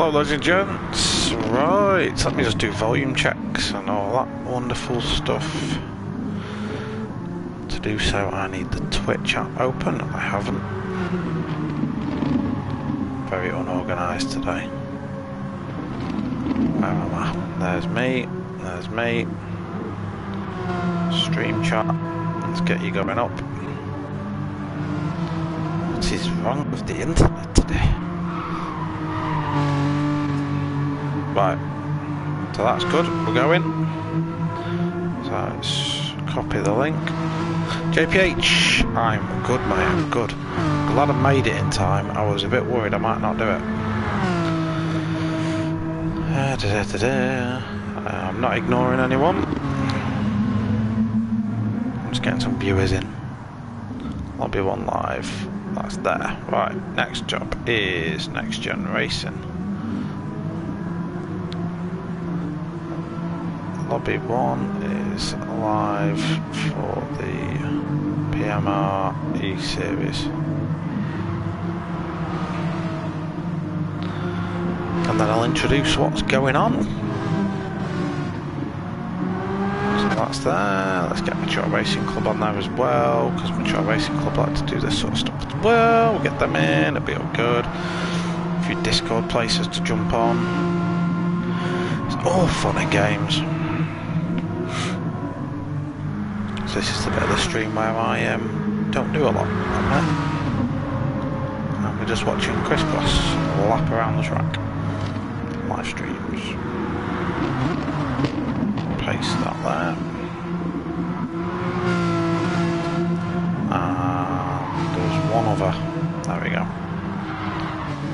Hello ladies and gents, right, let me just do volume checks and all that wonderful stuff. To do so I need the Twitch app open, I haven't. Very unorganised today. Where am I? There's me, stream chat, let's get you going up. What is wrong with the internet today? Right, so that's good, we're going. So let's copy the link. JPH, I'm good mate, I'm good. Glad I made it in time, I was a bit worried I might not do it. I'm not ignoring anyone. I'm just getting some viewers in. Lobby 1 live, that's there. Right, next job is NxtGen Racing. Lobby 1 is live for the PMR eSeries. And then I'll introduce what's going on. So that's there. Let's get Mature Racing Club on there as well, because Mature Racing Club like to do this sort of stuff as well. We'll get them in, it'll be all good. A few Discord places to jump on. It's all fun and games. So this is the bit of the stream where I don't do a lot. And we're just watching Crisscross lap around the track. Live streams. Paste that there. And there's one other. There we go.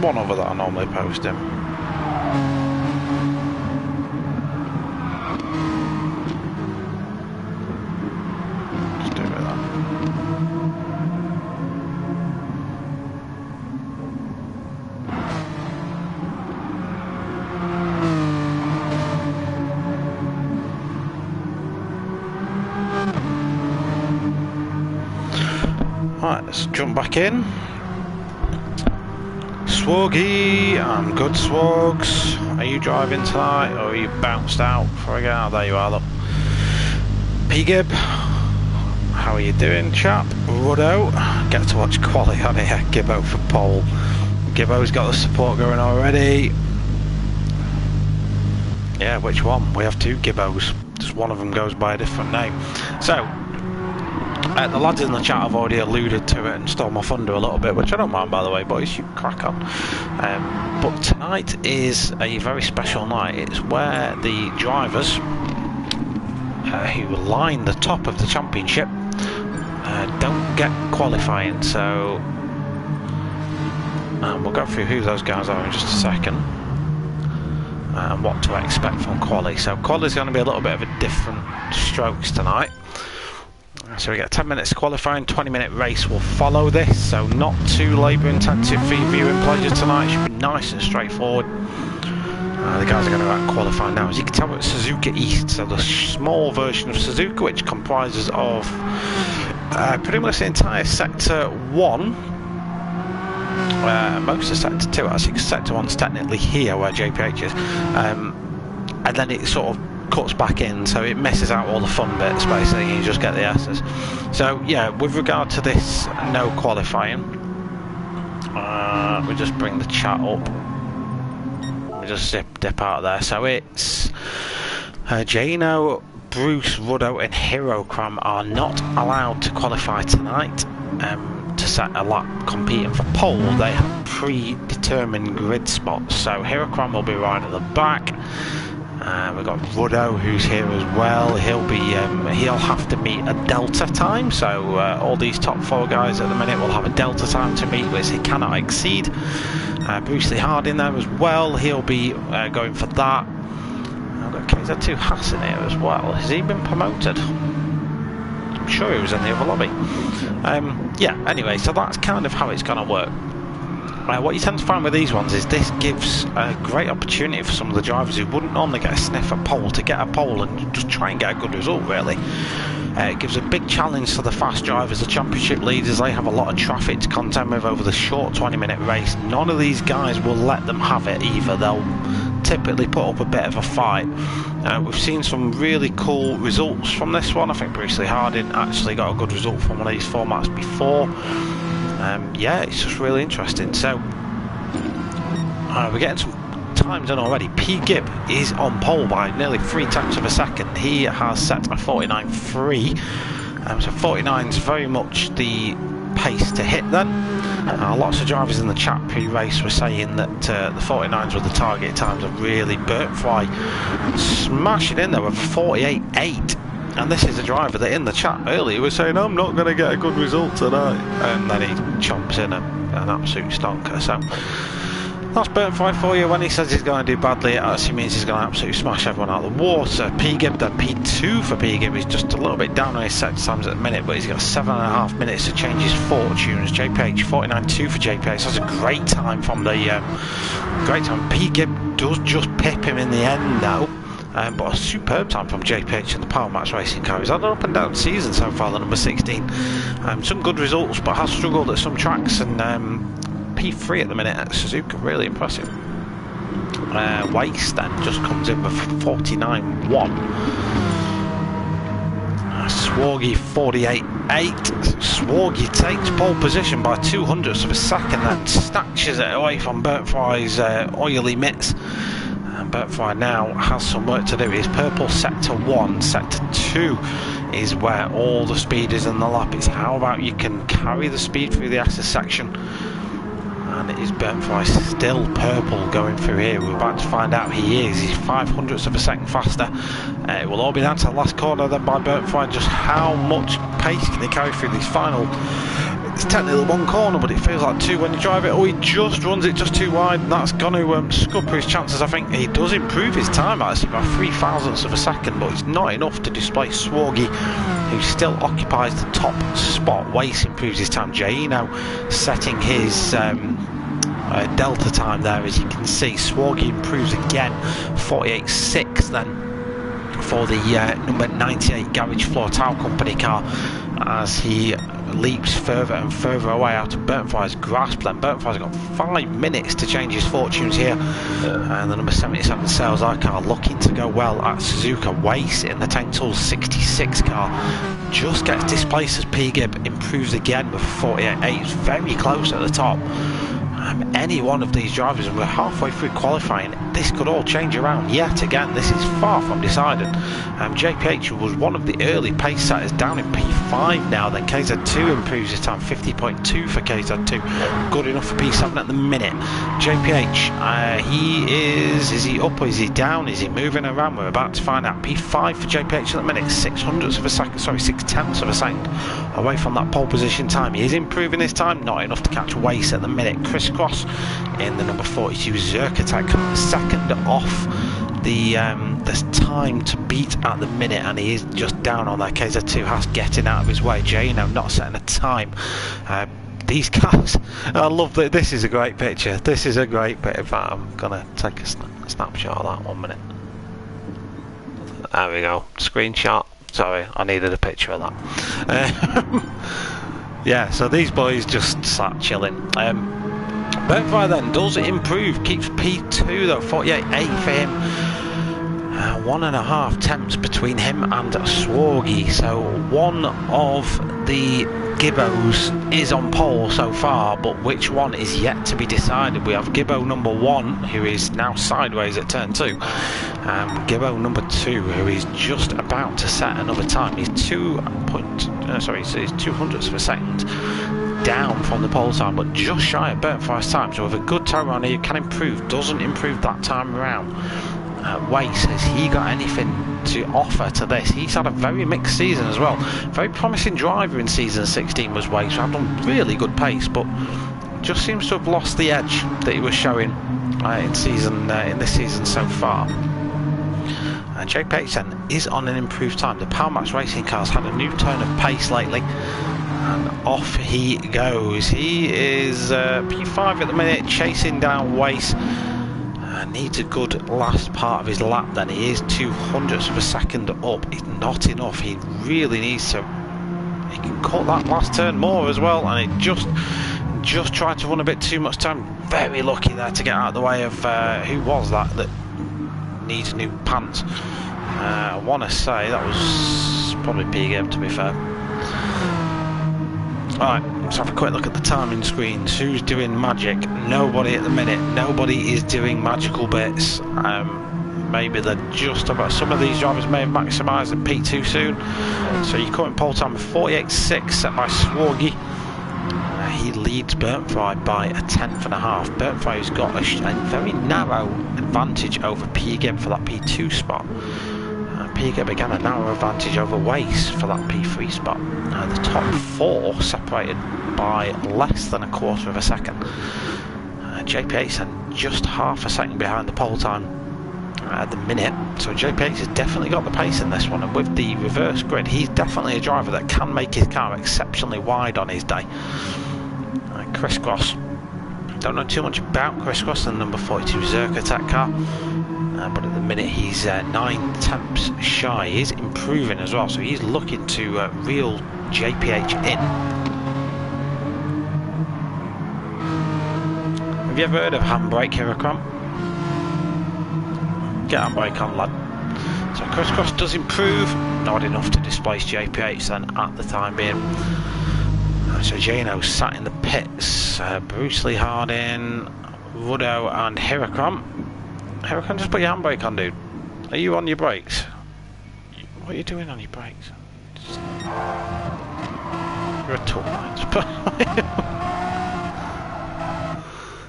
One other that I normally post in. Right, let's jump back in. Swoggy, I'm good Swogs. Are you driving tonight or are you bounced out before I get out? There you are, look. P-Gib, how are you doing, chap? Ruddo, get to watch quali on here. Gibbo for pole. Gibbo's got the support going already. Yeah, which one? We have two Gibbos. Just one of them goes by a different name. So, the lads in the chat have already alluded to it and stole my thunder a little bit, which I don't mind by the way, boys, you crack on. But tonight is a very special night. It's where the drivers who line the top of the championship don't get qualifying, so we'll go through who those guys are in just a second and what to expect from quali. So quali is going to be a little bit of a different strokes tonight. So we get 10 minutes qualifying, 20-minute race will follow this, so not too labour intensive for your viewing pleasure tonight. Should be nice and straightforward. The guys are going to go out and qualify now. As you can tell, it's Suzuka East, so the small version of Suzuka, which comprises of pretty much the entire Sector 1, most of Sector 2 actually, because Sector 1's technically here where JPH is, and then it sort of cuts back in, so it messes out all the fun bits basically, and you just get the S's. So yeah, with regard to this no qualifying, we just bring the chat up, we just dip out of there. So it's Jano, Bruce, Ruddo and Hirocram are not allowed to qualify tonight to set a lap competing for pole. They have predetermined grid spots, so Hirocram will be right at the back. We've got Ruddo who's here as well. He'll have to meet a delta time, so all these top four guys at the minute will have a delta time to meet, which he cannot exceed. Bruce Lee Harding there as well, he'll be going for that. I've got KZ2 Haas in here as well. Has he been promoted? I'm sure he was in the other lobby. Yeah, anyway, so that's kind of how it's going to work. What you tend to find with these ones is this gives a great opportunity for some of the drivers who wouldn't normally get a sniff at pole to get a pole and just try and get a good result, really. It gives a big challenge to the fast drivers, the championship leaders. They have a lot of traffic to contend with over the short 20-minute race. None of these guys will let them have it either. They'll typically put up a bit of a fight. We've seen some really cool results from this one. I think Bruce Lee Harding actually got a good result from one of these formats before. Yeah, it's just really interesting. So we're getting some time done already. P. Gibb is on pole by nearly 3/10 of a second. He has set a 49.3. So 49 is very much the pace to hit then. Lots of drivers in the chat pre-race were saying that the 49s were the target times of really Burtfly smashing in there with 48.8. And this is a driver that in the chat earlier was saying, I'm not going to get a good result tonight. And then he chomps in an absolute stonker. So that's Burtfly for you. When he says he's going to do badly, it actually means he's going to absolutely smash everyone out of the water. P. Gibb, then P2 for P. Gibb. He's just a little bit down on his set times at the minute, but he's got 7.5 minutes to change his fortunes. JPH 49.2 for JPH. That's a great time from the great time. P. Gibb does just pip him in the end now. But a superb time from JPH in the Power Max Racing car. He's had an up and down season so far, the number 16. Some good results, but has struggled at some tracks, and P3 at the minute at Suzuka, really impressive. Waste then just comes in with 49.1. Swargy 48.8. Swargy takes pole position by 200ths of a second, then snatches it away from Burtfly's oily mitts. And Burtfly now has some work to do. His purple sector 1, sector 2 is where all the speed is in the lap. It's how about you can carry the speed through the access section. And it is Burtfly still purple going through here. We're about to find out he is. He's 0.05 of a second faster. It will all be down to the last corner then by Burtfly. Just how much pace can he carry through these final... It's technically one corner, but it feels like two when you drive it. Oh, he just runs it just too wide, and that's going to scupper his chances. I think he does improve his time actually by 0.03 of a second, but it's not enough to displace Swargy, who still occupies the top spot. Wace improves his time. Jaino setting his delta time there, as you can see. Swargy improves again, 48.6 then for the number 98 Garage Floor Towel Company car, as he leaps further and further away out of Burtfly's grasp. Then Burtfly's got 5 minutes to change his fortunes here, and the number 77 Sales I car looking to go well at Suzuka. Wace in the Tank Tools 66 car just gets displaced as P. Gibb improves again with 48.8. It's very close at the top. Any one of these drivers, and we're halfway through qualifying, this could all change around yet again. This is far from decided. JPH was one of the early pace setters, down in P5 now. Then KZ2 improves his time, 50.2 for KZ2, good enough for P7 at the minute. JPH, is he up or is he down? Is he moving around? We're about to find out. P5 for JPH at the minute, 0.06 of a second, sorry, 0.6 of a second away from that pole position time. He is improving his time, not enough to catch Wace at the minute. Crisscross in the number 42 Zerkatec, second off the time to beat at the minute, and he is just down on that. KZ2 has getting out of his way. Jano not setting a time. These guys, I love that. This is a great picture. This is a great bit. In fact, I'm gonna take a snapshot of that 1 minute. There we go. Screenshot. Sorry, I needed a picture of that. Yeah, so these boys just sat chilling. Burtfly then does improve, keeps P2 though, 48.8 for him. 1.5 tenths between him and Swargy, so one of the Gibbos is on pole so far, but which one is yet to be decided. We have Gibbo number 1, who is now sideways at turn 2, Gibbo number 2, who is just about to set another time. He's 200ths of a second down from the pole time, but just shy of Burtfly's time. So with a good toe around here, can improve, doesn't improve that time around. Wace, has he got anything to offer to this? He's had a very mixed season as well. Very promising driver in season 16 was Wace, who had done really good pace, but just seems to have lost the edge that he was showing in this season so far. JPH is on an improved time. The Power Max Racing car's had a new turn of pace lately, and off he goes. He is P5 at the minute, chasing down Wace. Needs a good last part of his lap then. He is 200ths of a second up. It's not enough. He really needs to... He can cut that last turn more as well, and he just tried to run a bit too much time. Very lucky there to get out of the way of... who was that needs new pants? I want to say that was probably P-Game, to be fair. Alright, let's have a quick look at the timing screens. Who's doing magic? Nobody at the minute. Nobody is doing magical bits. Maybe they're just about... Some of these drivers may have maximised and peaked too soon. So your current pole time of 48.6 set by Swargy. He leads Burntfry by 1/10.5. Burntfry's got a very narrow advantage over P-Game for that P2 spot. P-Game again a narrow advantage over Wace for that P3 spot. The top four separated by less than 1/4 of a second. JP8's just half a second behind the pole time at the minute, so JP8 has definitely got the pace in this one, and with the reverse grid he's definitely a driver that can make his car exceptionally wide on his day. Crisscross, don't know too much about Crisscross, the number 42 Suzuka tech car. But at the minute he's 9 tenths shy. He's improving as well, so he's looking to reel JPH in. Have you ever heard of handbrake here, Crom? Get handbrake on, lad. So Crisscross does improve, not enough to displace JPH then at the time being. So Jano sat in the pits. Bruce Lee Harding, Ruddo and Hiracron. Hiracron, just put your handbrake on, dude. Are you on your brakes? What are you doing on your brakes? You're a tool, man.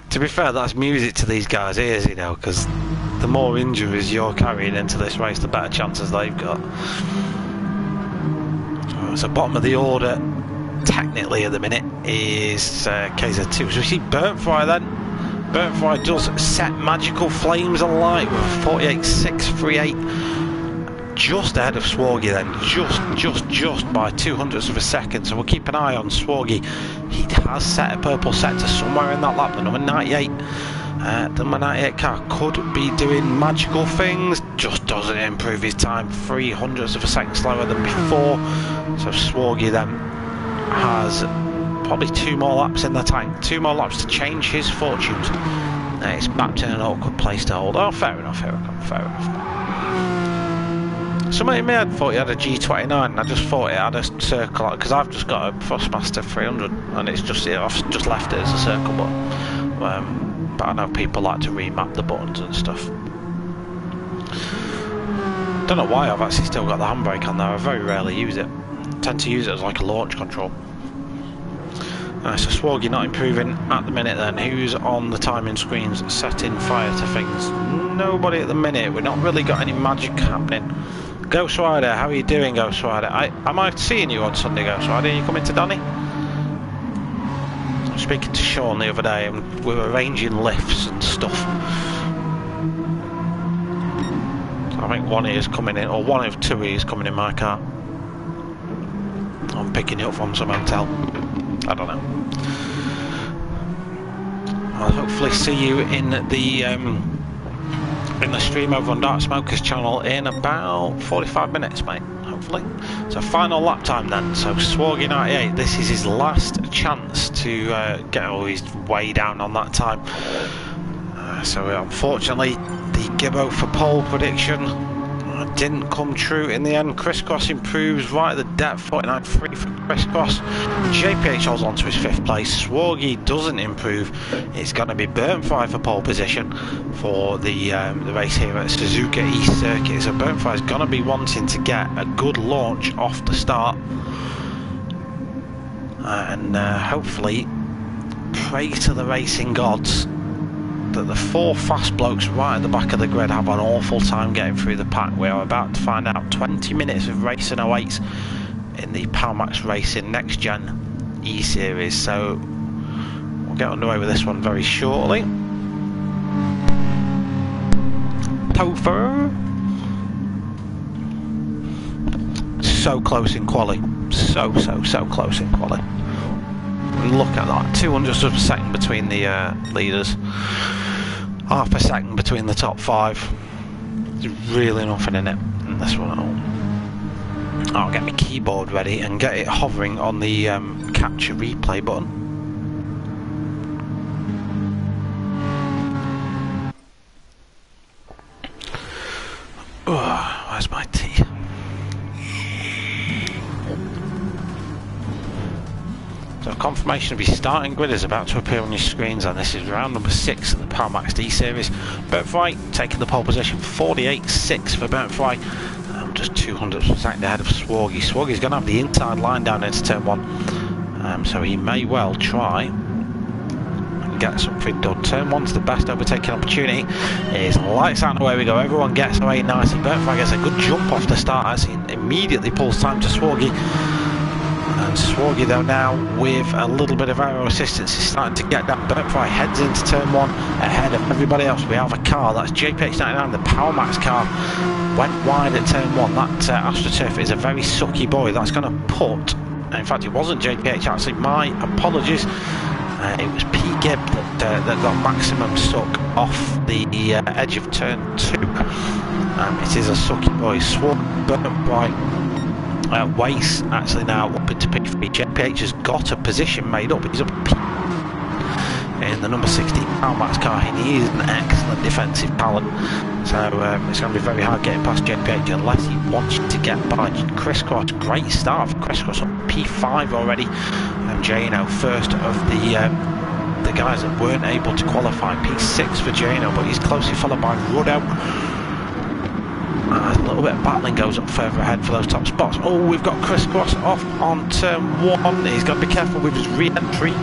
To be fair, that's music to these guys' ears, you know, because the more injuries you're carrying into this race, the better chances they've got. So bottom of the order, technically at the minute, is KZ2. So we see Burntfry then. Burntfry does set magical flames alight with a 48.638, just ahead of Swargy then, just by 200ths of a second. So we'll keep an eye on Swargy. He has set a purple sector somewhere in that lap. The number 98, the number 98 car could be doing magical things. Just doesn't improve his time, 300ths of a second slower than before. So Swargy then has probably 2 more laps in the tank, 2 more laps to change his fortunes. It's back in an awkward place to hold. Oh, fair enough, fair enough. Somebody in my head thought he had a G29, and I just thought it had a circle, because I've just got a Thrustmaster 300, and it's just, I've just left it as a circle button. But I know people like to remap the buttons and stuff. Don't know why I've actually still got the handbrake on there. I very rarely use it. I tend to use it as like a launch control. So Swargy not improving at the minute then. Who's on the timing screens setting fire to things? Nobody at the minute. We've not really got any magic happening. Ghost Rider, how are you doing, Ghost Rider? Am I seeing you on Sunday, Ghost Rider? Are you coming to Danny? I was speaking to Sean the other day and we were arranging lifts and stuff. So I think one is coming in, or one of 2 is coming in my car. I'm picking it up from some hotel. I don't know. I'll hopefully see you in the stream over on Dark Smokers channel in about 45 minutes, mate. Hopefully. So final lap time then. So Swargy 98. This is his last chance to get. Oh, he's way down on that time. So unfortunately, the Gibbo for pole prediction didn't come true in the end. Crisscross improves right at the depth, 49.3 for Crisscross. JPH holds on to his 5th place. Swargy doesn't improve. It's going to be Burntfry for pole position for the race here at Suzuka East Circuit. So Burntfry's going to be wanting to get a good launch off the start, and hopefully pray to the racing gods that the 4 fast blokes right at the back of the grid have an awful time getting through the pack. We are about to find out 20 minutes of racing awaits in the Palmax Racing NxtGen eSeries. So we'll get underway with this one very shortly. Topher, so close in quali, so close in quali. Look at that, 200ths of a second between the leaders. half a second between the top 5. There's really nothing in it in this one at all. I'll get my keyboard ready and get it hovering on the capture replay button. Oh, where's my tea? So confirmation of your starting grid is about to appear on your screens, and this is round number 6 of the Powermax eSeries. Bert taking the pole position, 48.6 for Bert just 200% ahead of Swargy. Swargy's going to have the inside line down into turn 1, so he may well try and get something done. Turn 1's the best overtaking opportunity. It's lights out and away we go. Everyone gets away nicely. Bert gets a good jump off the start as he immediately pulls time to Swargy. And Swargy though now with a little bit of aero assistance is starting to get that. Bert heads into turn 1 ahead of everybody else. We have a car, that's JPH99, the Powermax car. Went wide at turn 1. That AstroTurf is a very sucky boy. That's going to put, in fact it wasn't JPH actually, my apologies, it was P Gibb that got maximum suck off the edge of turn 2. It is a sucky boy. Wace actually now up into P3. JPH has got a position made up. He's up in the number 16 Powermax car, and he is an excellent defensive talent. So it's going to be very hard getting past JPH unless he wants to get by Crisscross. Great start for Crisscross on P5 already. And Jano first of the guys that weren't able to qualify. P6 for Jano, but he's closely followed by Ruddo. A little bit of battling goes up further ahead for those top spots. Oh, we've got Crisscross off on turn 1. He's got to be careful with his re-entry,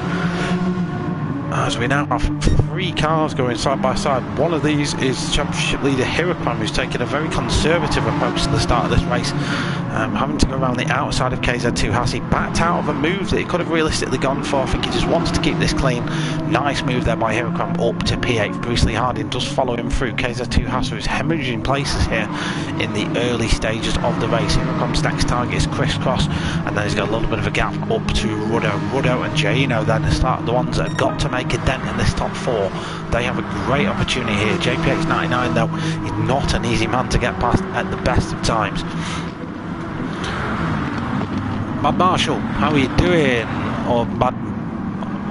as we now have 3 cars going side by side. One of these is championship leader Hirokram, who's taken a very conservative approach to the start of this race, having to go around the outside of KZ2 Haas. He backed out of a move that he could have realistically gone for. I think he just wants to keep this clean. Nice move there by Hirokram up to P8. Bruce Lee Harding does follow him through. KZ2 Haas, who's hemorrhaging places here in the early stages of the race. Hirokram's next target is Crisscross, and then he's got a little bit of a gap up to Ruddo and Jano then are the ones that have got to make a dent in this top 4. They have a great opportunity here. JPH99 though is not an easy man to get past at the best of times. Mad Marshall, how are you doing? Or Mad...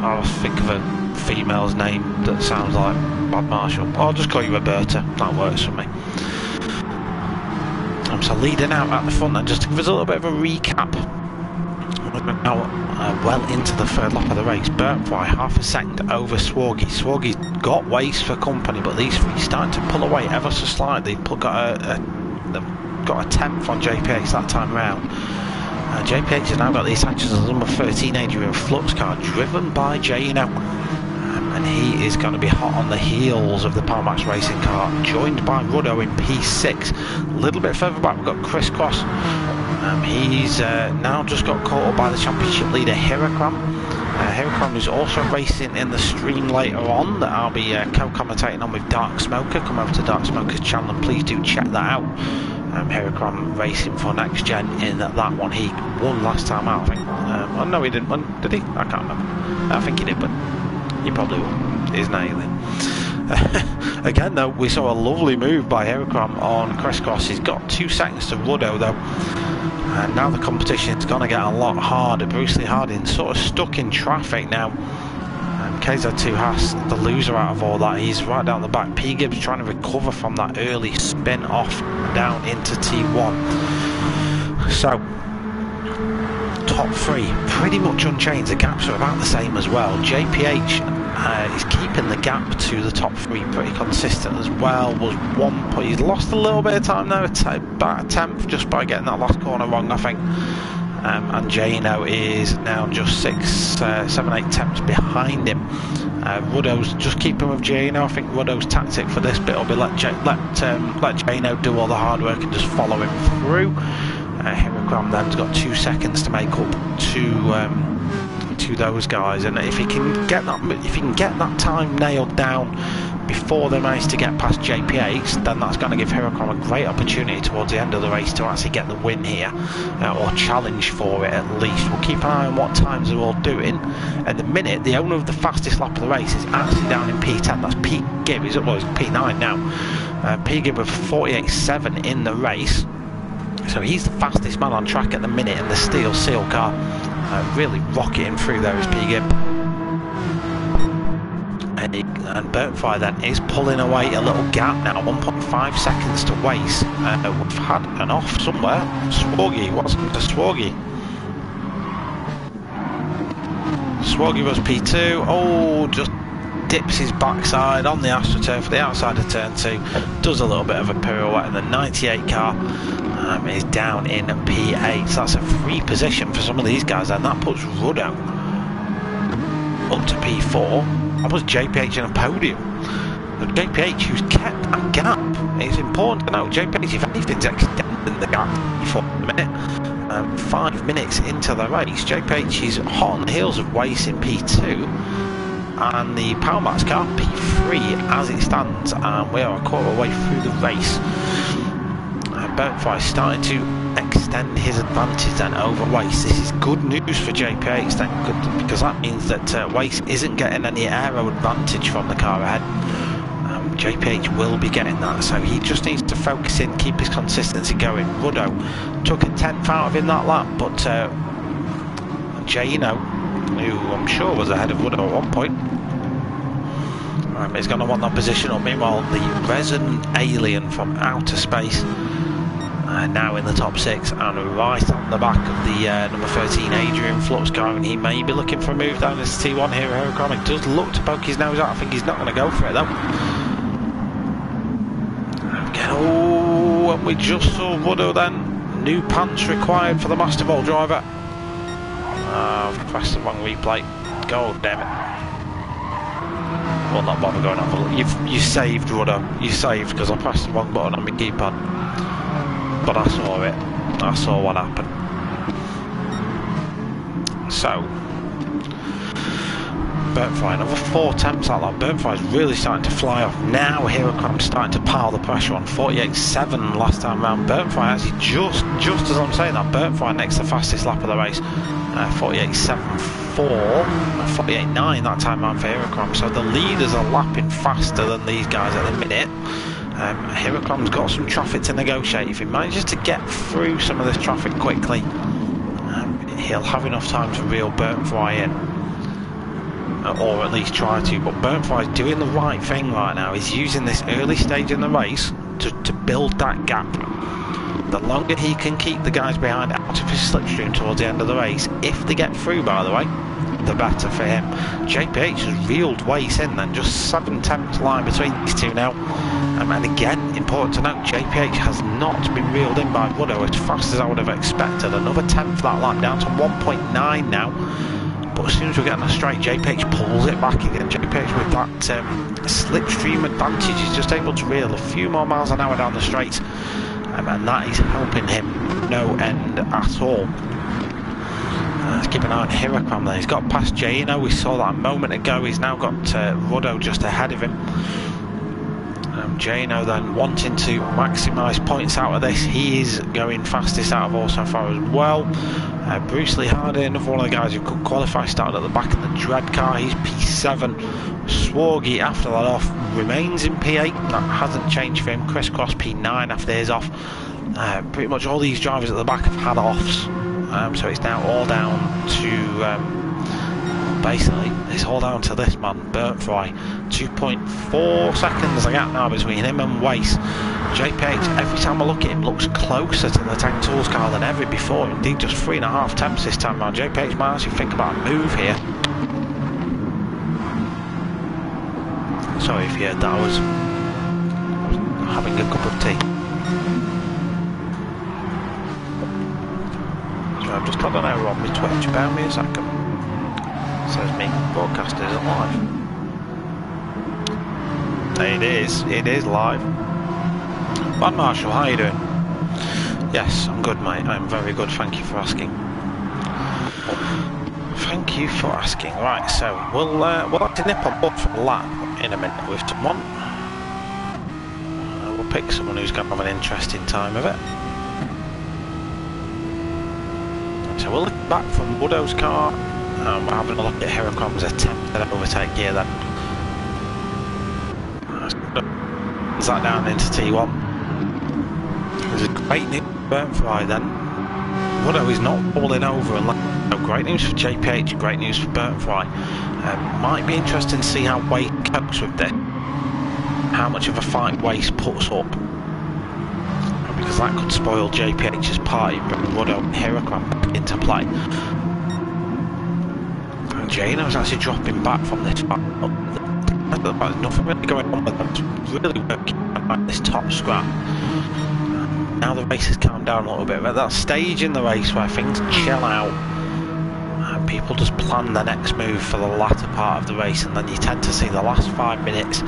I'll think of a female's name that sounds like Mad Marshall. I'll just call you Roberta, that works for me. So leading out at the front then, just to give us a little bit of a recap. We're now well into the 3rd lap of the race. Bertfry half a second over Swargy. Swargy's got Wace for company, but these 3 starting to pull away ever so slightly. They've got a 10th on JPH that time round. JPH has now got these hatches as number 13 Adrian Flux car, driven by Jano. And he is going to be hot on the heels of the Powermax racing car, joined by Ruddo in P6. A little bit further back we've got Crisscross. He's now just got caught up by the championship leader Hirokram. Hirokram is also racing in the stream later on that I'll be co-commentating on with Dark Smoker. Come over to Dark Smoker's channel and please do check that out. Hirokram racing for NxtGen in that one. He won last time out, I think. Oh no, he didn't win, did he? I can't remember. I think he did, but he probably won. He's nailing. Again though, we saw a lovely move by Hirokram on Crisscross. He's got 2 seconds to Ruddo though. And now the competition's going to get a lot harder. Bruce Lee Harding sort of stuck in traffic now. KZ2 Haas, the loser out of all that. He's right down the back. P Gibbs trying to recover from that early spin off down into T1. So, top 3 pretty much unchanged. The gaps are about the same as well. JPH is keeping the gap to the top 3 pretty consistent as well. Was 1 point. He's lost a little bit of time there, about a 10th just by getting that last corner wrong, I think. And Jano is now just 7-8 tenths behind him. Ruddo's just keeping with Jano. I think Ruddo's tactic for this bit will be let Jano do all the hard work and just follow him through. Hirokram then's got 2 seconds to make up to those guys, and if he can get that time nailed down before they manage to get past JPH, then that's going to give Hirocom a great opportunity towards the end of the race to actually get the win here, or challenge for it at least. We'll keep an eye on what times they're all doing. At the minute, the owner of the fastest lap of the race is actually down in P10. That's Pete Gibb. He's up, well, he's P9 now. Pete Gibb with 48.7 in the race. So he's the fastest man on track at the minute in the Steel Seal car. Really rocketing through there is Pete Gibb. And Burntfire then is pulling away a little gap now, 1.5 seconds to waste. We've had an off somewhere. Swoggy, what's happened to Swoggy? Swoggy was P2. Oh, just dips his backside on the AstroTurf for the outside of turn 2. Does a little bit of a pirouette, and the 98 car is down in P8. So that's a free position for some of these guys, and that puts Ruddo up to P4. That was JPH in a podium. The JPH who's kept that gap. It's important to note JPH, if anything's extending the gap for a minute. 5 minutes into the race, JPH is hot on the heels of Wace in P2, and the Powermax car P3 as it stands, and we are a quarter away through the race. Burntfire starting to extend his advantage then over Wace. This is good news for JPH then, because that means that Wace isn't getting any aero advantage from the car ahead. JPH will be getting that, so he just needs to focus in, keep his consistency going. Ruddo took a 10th out of him that lap, but Jano, who I'm sure was ahead of Ruddo at one point, is going to want that position up. Meanwhile, the Resonant Alien from outer space now in the top 6 and right on the back of the number 13 Adrian Flux car, and he may be looking for a move down this T1 here. Hirocom does look to poke his nose out. I think he's not going to go for it though. Oh, and we just saw Ruddo then. New pants required for the Master Vault driver. I've pressed the wrong replay. God damn it. Well, not bother going off. You saved, Ruddo. You saved because I pressed the wrong button on my keypad. But I saw it. I saw what happened. So, Burntfire, another 4 attempts out there. Burntfire's really starting to fly off. Now Hirocom's starting to pile the pressure on. 48.7 last time round. Burntfire actually just as I'm saying that, Burntfire next the fastest lap of the race. 48.74, 48.9 that time round for Hirocom. So the leaders are lapping faster than these guys at the minute. Hirocom's got some traffic to negotiate. If he manages to get through some of this traffic quickly, he'll have enough time to reel Burntfire in, or at least try to. But Burntfire's doing the right thing right now. He's using this early stage in the race to build that gap. The longer he can keep the guys behind out of his slipstream towards the end of the race, if they get through by the way, the better for him. JPH has reeled Wace in then, just 7 tenths line between these two now. And again, important to note, JPH has not been reeled in by Ruddo as fast as I would have expected. Another 10th that lap, down to 1.9 now. But as soon as we get on a straight, JPH pulls it back again. JPH with that slipstream advantage is just able to reel a few more miles an hour down the straight. And that is helping him no end at all. Let's keep an eye on Hirocom there. He's got past Jano, we saw that a moment ago. He's now got Ruddo just ahead of him. Jano then wanting to maximise points out of this. He is going fastest out of all so far as well. Bruce Lee Hardy, another one of the guys who could qualify, started at the back of the Dread car. He's P7. Swoggy after that off remains in P8. That hasn't changed for him. Crisscross P9 after his off. Pretty much all these drivers at the back have had offs. So it's now all down to basically it's all down to this man, Burntfire. 2.4 seconds a gap now between him and Wace. JPH, every time I look at him, looks closer to the Tank Tools car than ever before. Indeed, just 3.5 tenths this time around. JPH might actually think about a move here. Sorry if you heard that, I was having a cup of tea. So I've just got an error on my Twitch, bear me a second. It says me broadcast isn't live. It is live. Man Marshall, how are you doing? Yes, I'm good mate, I'm very good, thank you for asking. Thank Thank you for asking. Right, so we'll have to nip on board for a lap in a minute with someone. We'll pick someone who's going to have an interesting time of it. So we'll look back from Woodo's car. We're having a look at Hirocom's attempt at overtake here then. Is that down into T1? There's a great news for Burnfry then. Woodo is not falling over, and great news for JPH, great news for Burnfry. Might be interesting to see how Waste copes with this, how much of a fight Waste puts up, because that could spoil JPH's party, bring Woodo and Hirocom into play. And Jano's actually dropping back from this fight. There's nothing really going on with them. It's really working on this top scrap. Now the race has calmed down a little bit. We're at that stage in the race where things chill out and people just plan the next move for the latter part of the race, and then you tend to see the last 5 minutes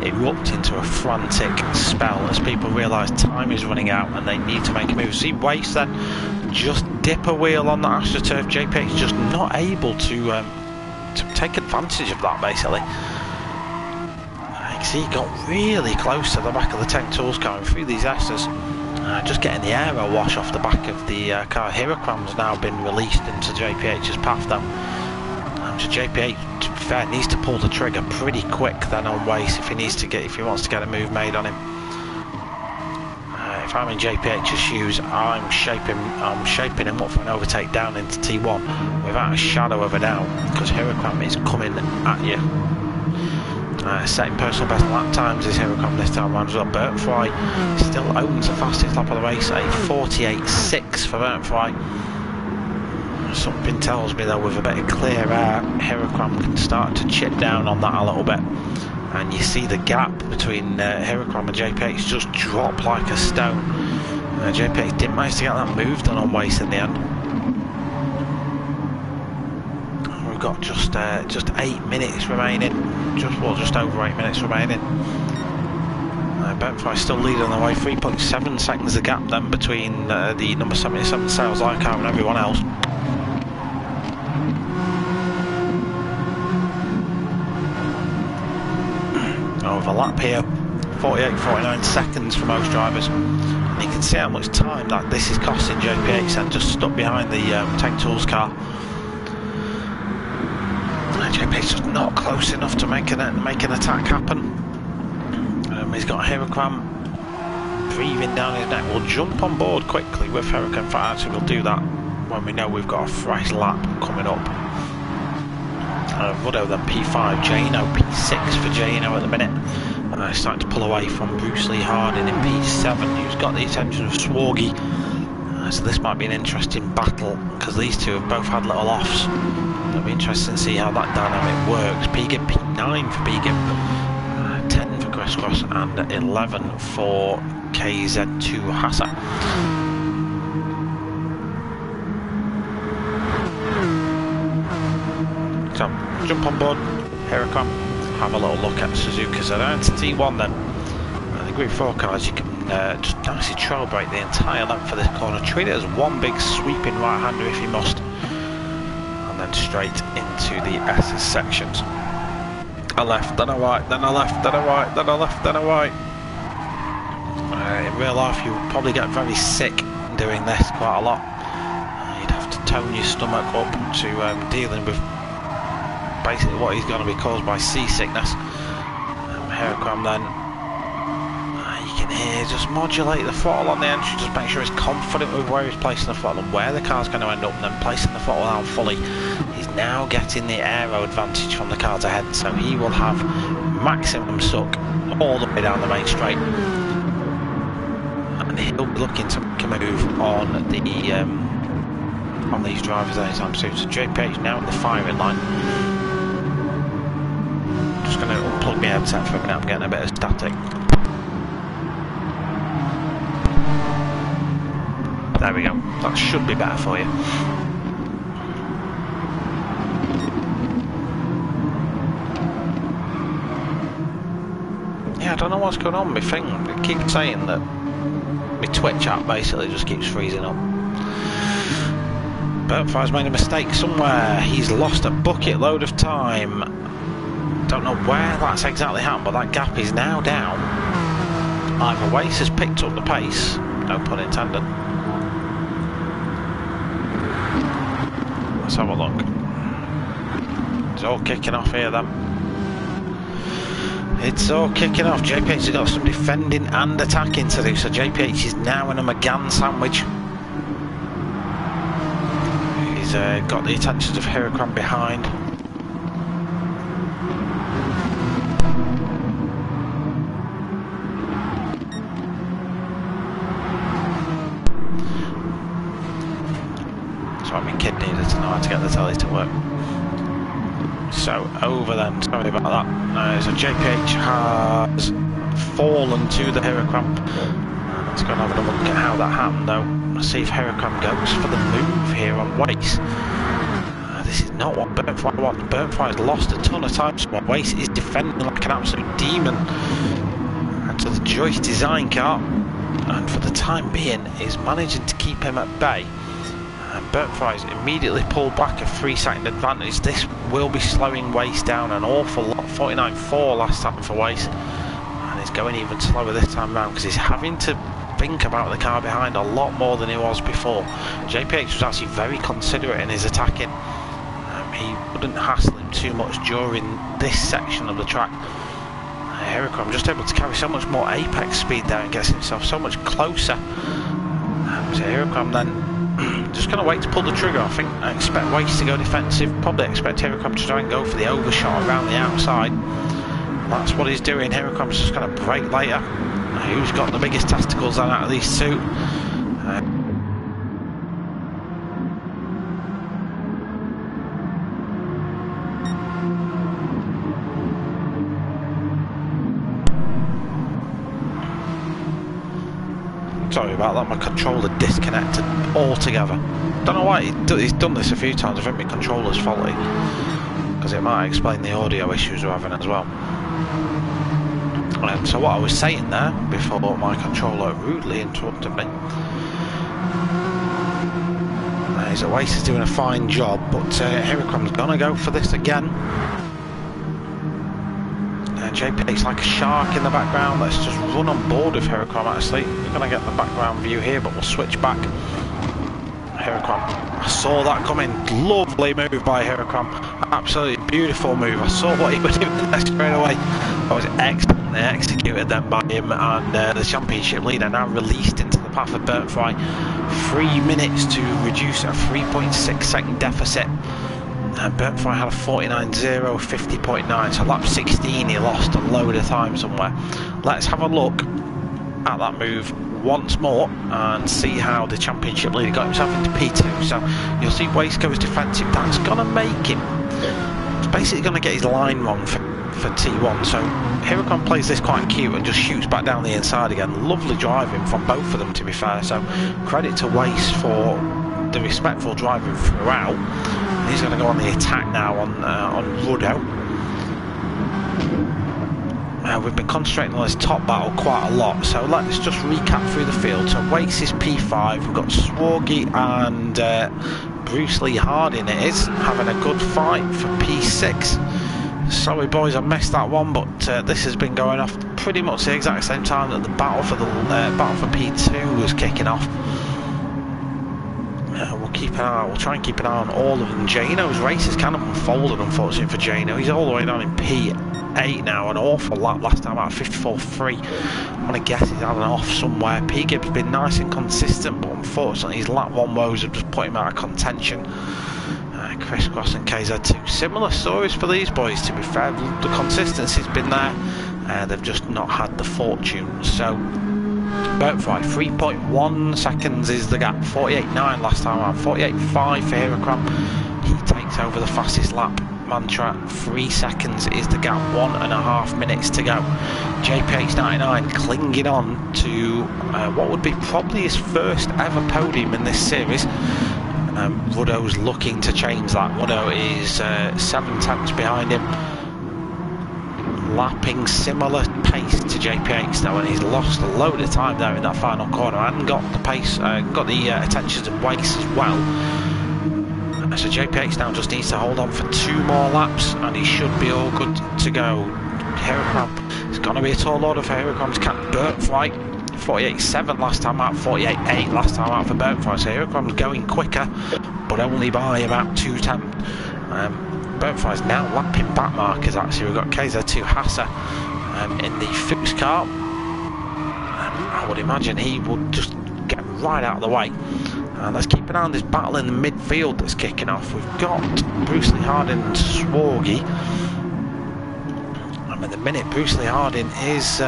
erupt into a frantic spell as people realise time is running out and they need to make a move. See Waste then just dip a wheel on the AstroTurf. JPH just not able to take advantage of that basically. See, he got really close to the back of the Tank Tools car and through these S's, just getting the aero wash off the back of the car. Hirocom's now been released into JPH's path though. So JPH, to be fair, needs to pull the trigger pretty quick then on Waste if he wants to get a move made on him. If I'm in JPH's shoes, I'm shaping him up for an overtake down into T1 without a shadow of a doubt, because Hirocom is coming at you. Setting personal best lap times is Hirocom this time around as well. Burnfry still owns the fastest lap of the race, a 48.6 for Burnfry. Something tells me though, with a bit of clear air, Hirocom can start to chip down on that a little bit. And you see the gap between Hirocom and JPH just drop like a stone. JPH didn't manage to get that move done on Waste in the end. We've got just 8 minutes remaining, just over 8 minutes remaining. Burnfry still leading the way, 3.7 seconds the gap then between the number 77 Sales Light car and everyone else. Over lap here, 48-49 seconds for most drivers. And you can see how much time that this is costing JPH and just stuck behind the Tank Tools car. JP's just not close enough to make an attack happen. He's got Hirocom breathing down his neck. We'll jump on board quickly with Hirocom. Actually, we'll do that when we know we've got a fresh lap coming up. Woodo then P5, Jano P6 for Jano at the minute. He's starting to pull away from Bruce Lee Harding in P7, who's got the attention of Swargy. So this might be an interesting battle, because these two have both had little offs. It'll be interesting to see how that dynamic works. Pegan P9 for Pegan, 10 for Crisscross, and 11 for KZ2 Hassa. So, jump on board, Hirocom, have a little look at Suzuka. So down to T1 then. The Group 4 cars, you can just nicely trail brake the entire length for this corner. Treat it as one big sweeping right-hander if you must. And then straight into the S sections. A left, then a right, then a left, then a right, then a left, then a right. In real life, you would probably get very sick doing this quite a lot. You'd have to tone your stomach up to dealing with basically what is going to be caused by seasickness. Hirocom then, you can hear, just modulate the throttle on the entry, just make sure he's confident with where he's placing the throttle and where the car's going to end up, and then placing the throttle out fully. He's now getting the aero advantage from the cars ahead, so he will have maximum suck all the way down the main straight. And he'll be looking to make a move on these drivers anytime soon. So JPH now in the firing line. Just going to unplug my headset for a minute, I'm getting a bit of static. There we go, that should be better for you. Yeah, I don't know what's going on, my thing, it keeps saying that my Twitch app basically just keeps freezing up. Burntfire's made a mistake somewhere. He's lost a bucket load of time. Don't know where that's exactly happened, but that gap is now down. Either Wace has picked up the pace, no pun intended. Let's have a look. It's all kicking off here then. It's all kicking off. JPH has got some defending and attacking to do, so JPH is now in a McGann sandwich. He's got the attentions of Heracram behind. So my kid needed to know how to get the telly to work. So over then, sorry about that. So JPH has fallen to the Heracram. Let's go and have a look at how that happened though. Let's see if Heracram goes for the move here on Wace. This is not what Burntfire wants. Burntfire's lost a ton of time, so Wace is defending like an absolute demon. And to the Joyce design car, and for the time being is managing to keep him at bay. And Burntfire's immediately pulled back a 3-second advantage. This will be slowing Wace down an awful lot. 49.4 last time for Wace, and he's going even slower this time around because he's having to think about the car behind a lot more than he was before. JPH was actually very considerate in his attacking. He wouldn't hassle him too much during this section of the track. Heracram just able to carry so much more apex speed there and gets himself so much closer. So Heracram then just going to wait to pull the trigger. I think I expect Wace to go defensive. Probably expect Heracram to try and go for the overshot around the outside. That's what he's doing. Heracram's just going to brake later. Who's got the biggest testicles then out of these two? Sorry about that, my controller disconnected altogether. Don't know why, he's done this a few times. I think my controller's faulty, because it might explain the audio issues we're having as well. So what I was saying there, before my controller rudely interrupted me, is that Wace is doing a fine job, but Heracram's going to go for this again. JPH's like a shark in the background. Let's just run on board with Heracram actually. We're going to get the background view here, but we'll switch back. Heracram, I saw that coming. Lovely move by Heracram. Absolutely beautiful move. I saw what he was doing there straight away. That was excellently executed then by him, and the championship leader now released into the path of Burntfire. 3 minutes to reduce a 3.6 second deficit. Burntfire had a 49.0, 50.9, so lap 16 he lost a load of time somewhere. Let's have a look at that move once more and see how the championship leader got himself into P2. So you'll see Wace goes defensive. That's going to make him, it's basically going to get his line wrong for T1. So Heracram plays this quite cute and just shoots back down the inside again. Lovely driving from both of them, to be fair, so credit to Wace for the respectful driving throughout. He's going to go on the attack now on Ruddo. We've been concentrating on this top battle quite a lot, so let's just recap through the field. So Wace is P5, we've got Swargy and Bruce Lee Harding it is, having a good fight for P6. Sorry boys, I missed that one, but this has been going off pretty much the exact same time that the battle for P2 was kicking off. We'll try and keep an eye on all of them. Jano's race has kind of unfolded, unfortunately for Jano. He's all the way down in P8 now, an awful lap last time out, 54.3. I want to guess he's had an off somewhere. P Gibbs been nice and consistent, but unfortunately his lap 1 woes have just put him out of contention. Chris Cross and KZ2, similar stories for these boys, to be fair. The consistency's been there, they've just not had the fortune. So Burntfire, 3.1 seconds is the gap. 48.9 last time around, 48.5 for Heracram. He takes over the fastest lap mantra. 3 seconds is the gap, 1.5 minutes to go. JPH99 clinging on to what would be probably his first ever podium in this series. Ruddo's looking to change that. Ruddo is 7 tenths behind him, lapping similar pace to JPH though, and he's lost a load of time there in that final corner and got the pace, got the attentions of Wace as well. So JPH now just needs to hold on for 2 more laps and he should be all good to go. Heracram, it's going to be a tall order for Heracram's cat. Birthright, 48.7 last time out, 48.8 last time out for Birthright. So Heracram's going quicker, but only by about 2 tenths. Birthright's now lapping back markers actually. We've got KZ2 Hassa in the Fuchs car. I would imagine he would just get right out of the way. Let's keep an eye on this battle in the midfield that's kicking off. We've got Bruce Lee Harding and Swargy. And at the minute, Bruce Lee Harding is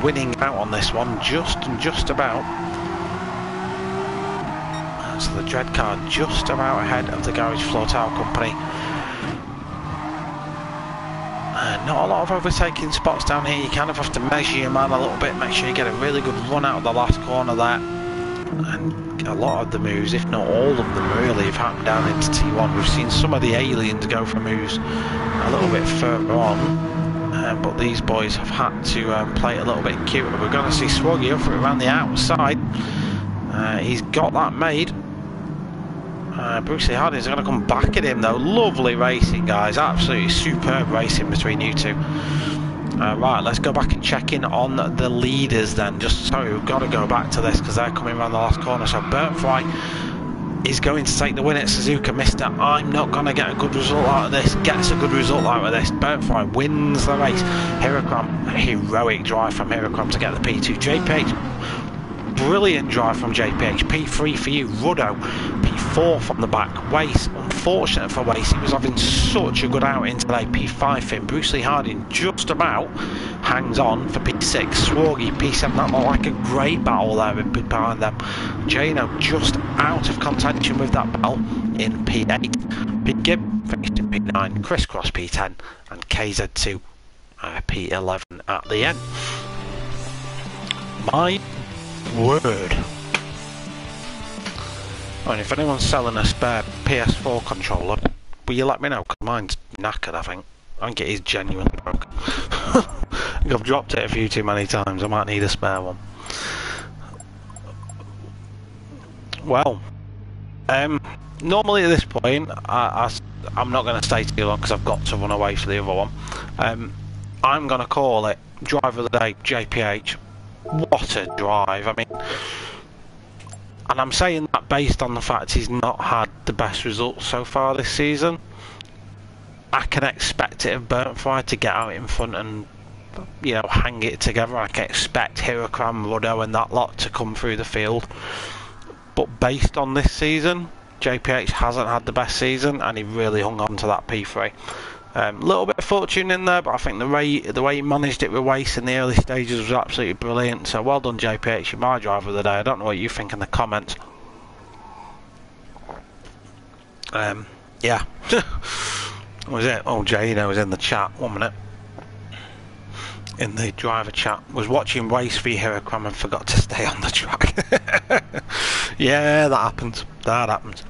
winning out on this one, just about. So the Dread car just about ahead of the Garage Floor Tower Company. Not a lot of overtaking spots down here. You kind of have to measure your man a little bit, make sure you get a really good run out of the last corner there. And a lot of the moves, if not all of them really, have happened down into T1. We've seen some of the aliens go for moves a little bit further on, but these boys have had to play it a little bit cuter. We're going to see Swoggy over around the outside. He's got that made. Bruce Lee Harding is going to come back at him though. Lovely racing, guys, absolutely superb racing between you two. Right, let's go back and check in on the leaders then. Sorry, we've got to go back to this because they're coming around the last corner. So Birthright is going to take the win at Suzuka. Mister, I'm not going to get a good result out of this. Gets a good result out of this. Birthright wins the race. Heracram, heroic drive from Heracram to get the P2. JPH, brilliant drive from JPH. P3 for you. Ruddo, P4 from the back. Wace, unfortunate for Wace, he was having such a good outing today. P5 for him. Bruce Lee Harding just about hangs on for P6. Swargy, P7, that looked like a great battle there behind them. Jano just out of contention with that battle in P8. Big Gib finished in P9, Crisscross P10, and KZ2 P11 at the end. My word. And if anyone's selling a spare PS4 controller, will you let me know? Because mine's knackered, I think. I think it is genuinely broken. I think I've dropped it a few too many times. I might need a spare one. Well, normally at this point, I'm not going to stay too long because I've got to run away for the other one. I'm going to call it Driver of the Day, JPH. What a drive. I mean, and I'm saying that based on the fact he's not had the best results so far this season. I can expect it of Birthright to get out in front and, you know, hang it together. I can expect Heracram, Ruddo and that lot to come through the field. But based on this season, JPH hasn't had the best season and he really hung on to that P3. Little bit of fortune in there, but I think the way he managed it with Wace in the early stages was absolutely brilliant. So well done, JPH. You're my driver of the day. I don't know what you think in the comments. Yeah. Was it? Oh, Jane, was in the chat. 1 minute. In the driver chat, was watching Wace v Heracram and forgot to stay on the track. Yeah, that happens. That happens.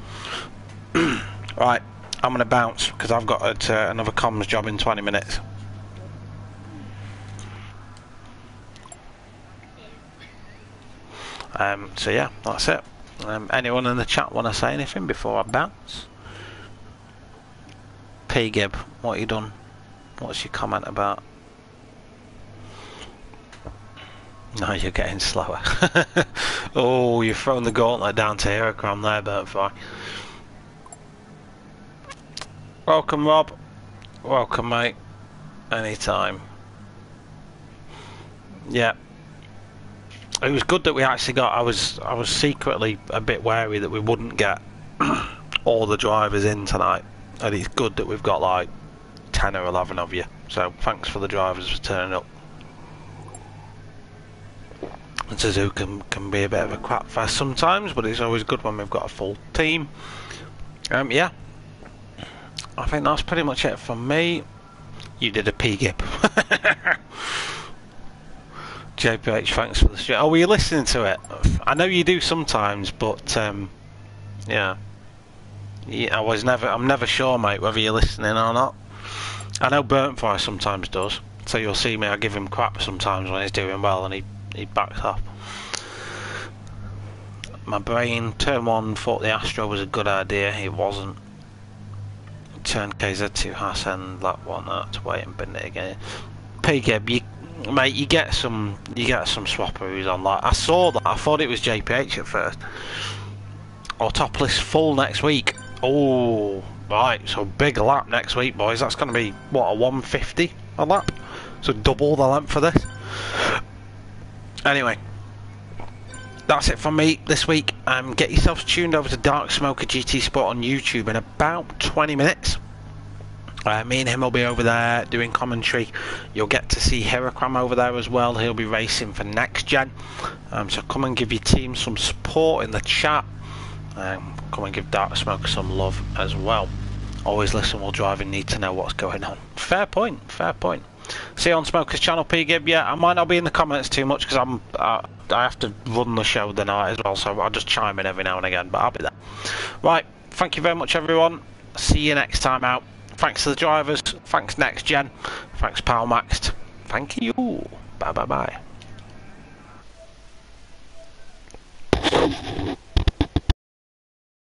Right. I'm going to bounce because I've got another comms job in 20 minutes. So yeah, that's it. Anyone in the chat want to say anything before I bounce? P Gib, what you done? What's your comment about? No, you're getting slower. Oh, you've thrown the gauntlet down to Heracram there, Birthright. Welcome, Rob. Welcome, mate. Anytime. Yeah. It was good that we actually got. I was secretly a bit wary that we wouldn't get all the drivers in tonight, and it's good that we've got like 10 or 11 of you. So thanks for the drivers for turning up. And Suzuka can be a bit of a crap fest sometimes, but it's always good when we've got a full team. Yeah. I think that's pretty much it from me. You did a P-Gip. JPH, thanks for the stream. Oh, were you listening to it? I know you do sometimes, but yeah. I'm never sure, mate, whether you're listening or not. I know Birthright sometimes does, so you'll see me. I give him crap sometimes when he's doing well, and he backs off. My brain, turn one, thought the Astro was a good idea. It wasn't. turn KZ2 Hasan, that one, to wait and bin it again. P-Gib, mate, you get some swapperoos on that. I saw that, I thought it was JPH at first. Or top list full next week. Oh, right, so big lap next week, boys. That's going to be, what, a 150 a lap? So double the length for this. Anyway, that's it from me this week. Get yourselves tuned over to Dark Smoker GT Sport on YouTube in about 20 minutes. Me and him will be over there doing commentary. You'll get to see Heracram over there as well. He'll be racing for NxtGen. So come and give your team some support in the chat. Come and give Dark Smoker some love as well. Always listen while driving, need to know what's going on. Fair point, fair point. See you on Smoker's channel, P-Gib. Yeah, I might not be in the comments too much because I have to run the show the night as well, so I'll just chime in every now and again, but I'll be there. Right, thank you very much, everyone. See you next time out. Thanks to the drivers, thanks NxtGen, thanks PalMaxed, thank you. Bye bye bye.